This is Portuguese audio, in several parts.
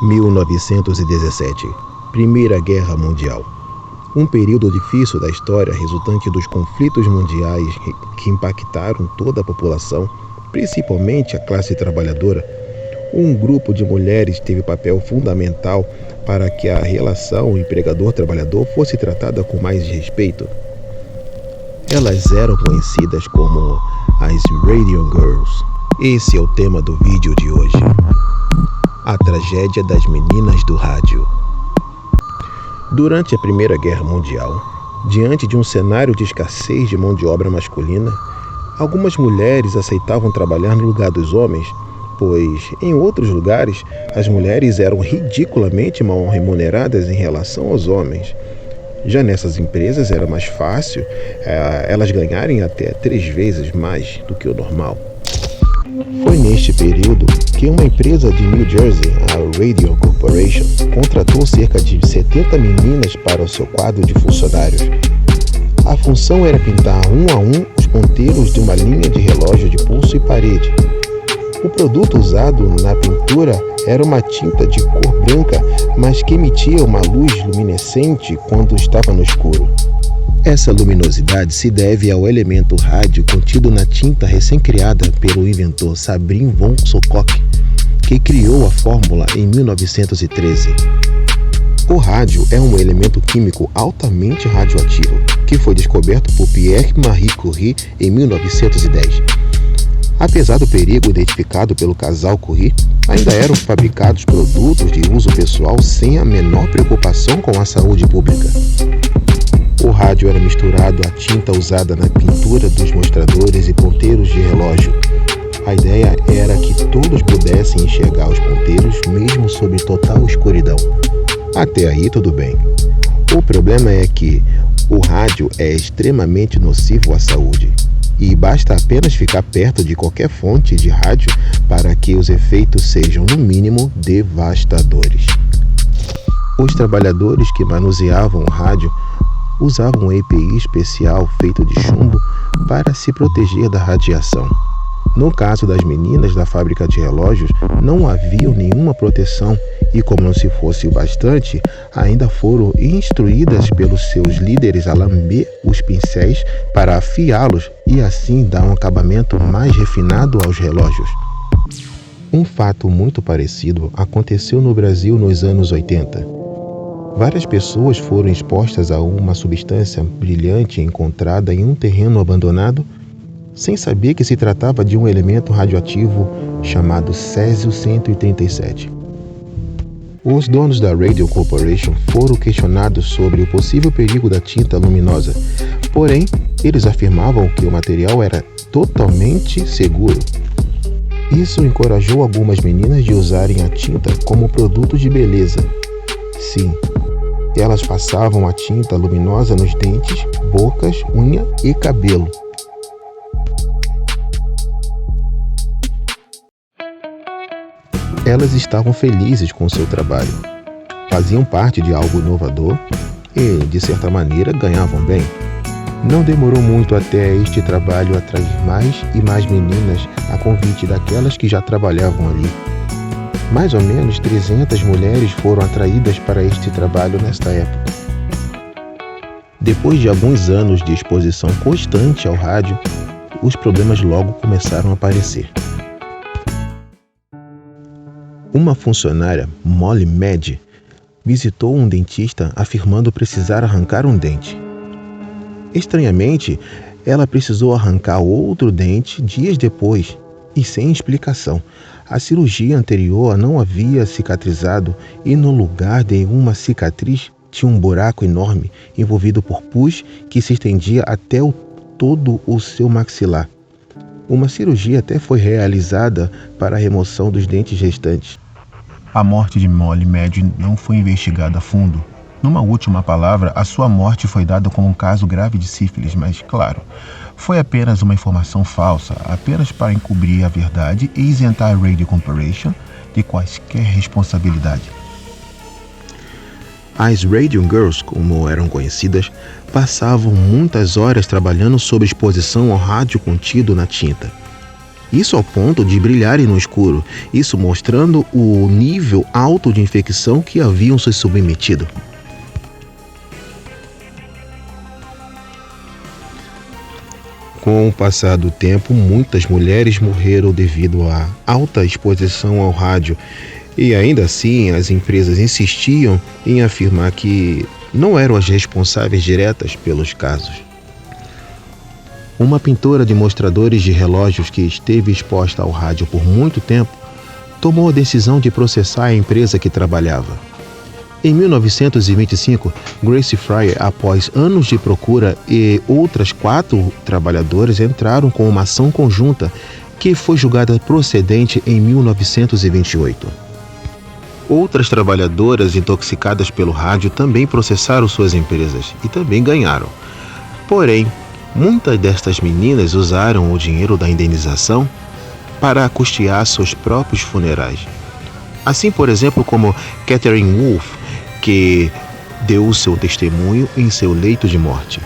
1917, Primeira Guerra Mundial. Um período difícil da história resultante dos conflitos mundiais que impactaram toda a população, principalmente a classe trabalhadora. Um grupo de mulheres teve papel fundamental para que a relação empregador-trabalhador fosse tratada com mais respeito. Elas eram conhecidas como as Radio Girls. Esse é o tema do vídeo de hoje. A tragédia das meninas do rádio. Durante a Primeira Guerra Mundial, diante de um cenário de escassez de mão de obra masculina, algumas mulheres aceitavam trabalhar no lugar dos homens, pois em outros lugares as mulheres eram ridiculamente mal remuneradas em relação aos homens. Já nessas empresas era mais fácil elas ganharem até 3 vezes mais do que o normal. Foi neste período que uma empresa de New Jersey, a Radio Corporation, contratou cerca de 70 meninas para o seu quadro de funcionários. A função era pintar um a um os ponteiros de uma linha de relógio de pulso e parede. O produto usado na pintura era uma tinta de cor branca, mas que emitia uma luz luminescente quando estava no escuro. Essa luminosidade se deve ao elemento rádio contido na tinta recém-criada pelo inventor Sabrin von Sokock, que criou a fórmula em 1913. O rádio é um elemento químico altamente radioativo, que foi descoberto por Pierre-Marie Curie em 1910. Apesar do perigo identificado pelo casal Curie, ainda eram fabricados produtos de uso pessoal sem a menor preocupação com a saúde pública. O rádio era misturado à tinta usada na pintura dos mostradores e ponteiros de relógio. A ideia era que todos pudessem enxergar os ponteiros mesmo sob total escuridão. Até aí tudo bem. O problema é que o rádio é extremamente nocivo à saúde. E basta apenas ficar perto de qualquer fonte de rádio para que os efeitos sejam, no mínimo, devastadores. Os trabalhadores que manuseavam o rádio usavam um EPI especial feito de chumbo para se proteger da radiação. No caso das meninas da fábrica de relógios, não havia nenhuma proteção e, como se fosse o bastante, ainda foram instruídas pelos seus líderes a lamber os pincéis para afiá-los e assim dar um acabamento mais refinado aos relógios. Um fato muito parecido aconteceu no Brasil nos anos 80. Várias pessoas foram expostas a uma substância brilhante encontrada em um terreno abandonado, sem saber que se tratava de um elemento radioativo chamado Césio-137. Os donos da Radio Corporation foram questionados sobre o possível perigo da tinta luminosa, porém, eles afirmavam que o material era totalmente seguro. Isso encorajou algumas meninas de usarem a tinta como produto de beleza. Sim, elas passavam a tinta luminosa nos dentes, bocas, unha e cabelo. Elas estavam felizes com seu trabalho, faziam parte de algo inovador e, de certa maneira, ganhavam bem. Não demorou muito até este trabalho atrair mais e mais meninas a convite daquelas que já trabalhavam ali. Mais ou menos 300 mulheres foram atraídas para este trabalho nesta época. Depois de alguns anos de exposição constante ao rádio, os problemas logo começaram a aparecer. Uma funcionária, Molly Mad, visitou um dentista afirmando precisar arrancar um dente. Estranhamente, ela precisou arrancar outro dente dias depois e sem explicação. A cirurgia anterior não havia cicatrizado e no lugar de uma cicatriz tinha um buraco enorme envolvido por pus que se estendia até todo o seu maxilar. Uma cirurgia até foi realizada para a remoção dos dentes restantes. A morte de Molly Mad não foi investigada a fundo. Numa última palavra, a sua morte foi dada como um caso grave de sífilis, mas, claro, foi apenas uma informação falsa, apenas para encobrir a verdade e isentar a Radio Corporation de quaisquer responsabilidade. As Radio Girls, como eram conhecidas, passavam muitas horas trabalhando sob exposição ao rádio contido na tinta. Isso ao ponto de brilharem no escuro, isso mostrando o nível alto de infecção que haviam se submetido. Com o passar do tempo, muitas mulheres morreram devido à alta exposição ao rádio, e ainda assim as empresas insistiam em afirmar que não eram as responsáveis diretas pelos casos. Uma pintora de mostradores de relógios que esteve exposta ao rádio por muito tempo tomou a decisão de processar a empresa que trabalhava. Em 1925, Grace Fryer, após anos de procura e outras 4 trabalhadoras entraram com uma ação conjunta que foi julgada procedente em 1928. Outras trabalhadoras intoxicadas pelo rádio também processaram suas empresas e também ganharam. Porém, muitas destas meninas usaram o dinheiro da indenização para custear seus próprios funerais. Assim, por exemplo, como Catherine Wolfe, que deu o seu testemunho em seu leito de morte.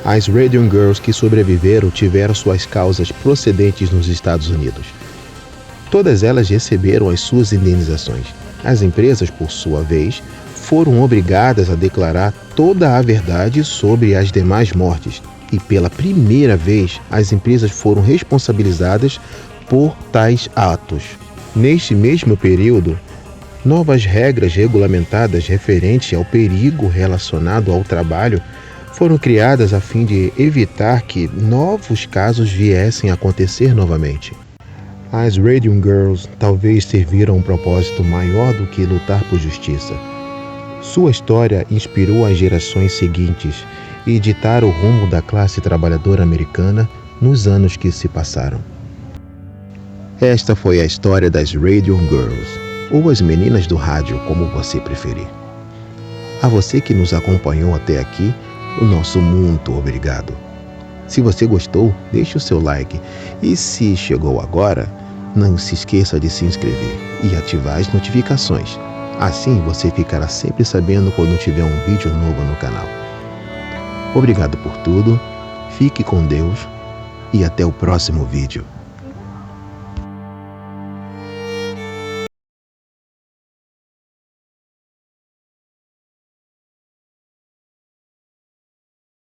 As Radium Girls que sobreviveram tiveram suas causas procedentes nos Estados Unidos. Todas elas receberam as suas indenizações. As empresas, por sua vez, foram obrigadas a declarar toda a verdade sobre as demais mortes, e pela primeira vez as empresas foram responsabilizadas por tais atos. Neste mesmo período, novas regras regulamentadas referentes ao perigo relacionado ao trabalho foram criadas a fim de evitar que novos casos viessem a acontecer novamente. As Radium Girls talvez serviram a um propósito maior do que lutar por justiça. Sua história inspirou as gerações seguintes e ditaram o rumo da classe trabalhadora americana nos anos que se passaram. Esta foi a história das Radium Girls, ou as meninas do rádio, como você preferir. A você que nos acompanhou até aqui, o nosso muito obrigado. Se você gostou, deixe o seu like e se chegou agora, não se esqueça de se inscrever e ativar as notificações. Assim você ficará sempre sabendo quando tiver um vídeo novo no canal. Obrigado por tudo, fique com Deus e até o próximo vídeo.